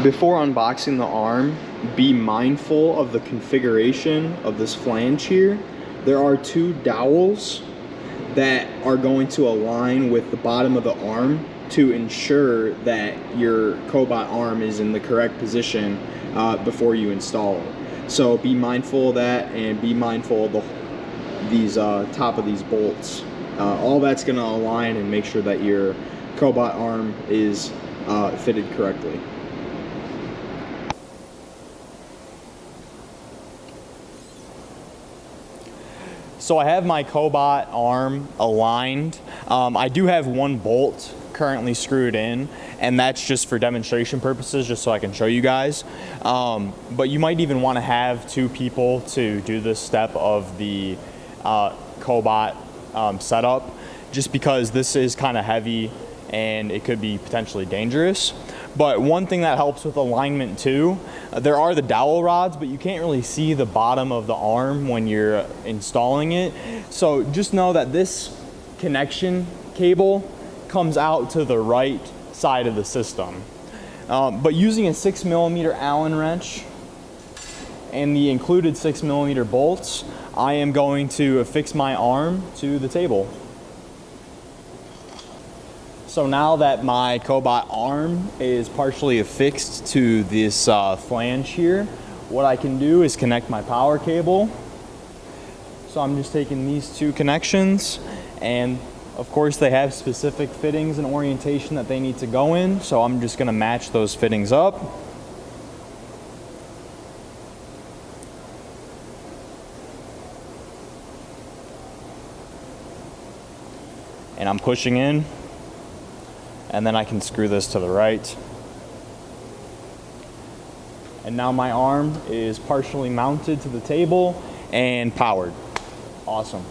Before unboxing the arm, be mindful of the configuration of this flange here. There are two dowels that are going to align with the bottom of the arm to ensure that your Cobot arm is in the correct position before you install it. So be mindful of that, and be mindful of these top of these bolts. All that's going to align and make sure that your Cobot arm is fitted correctly. So I have my Cobot arm aligned. I do have one bolt currently screwed in, and that's just for demonstration purposes, just so I can show you guys. But you might even want to have two people to do this step of the Cobot setup, just because this is kind of heavy and it could be potentially dangerous. But one thing that helps with alignment too, there are the dowel rods, but you can't really see the bottom of the arm when you're installing it. So just know that this connection cable comes out to the right side of the system. But using a 6mm Allen wrench and the included 6mm bolts, I am going to affix my arm to the table. So now that my Cobot arm is partially affixed to this flange here, what I can do is connect my power cable. So I'm just taking these two connections, and of course they have specific fittings and orientation that they need to go in, so I'm just gonna match those fittings up. And I'm pushing in, and then I can screw this to the right. And now my arm is partially mounted to the table and powered. Awesome.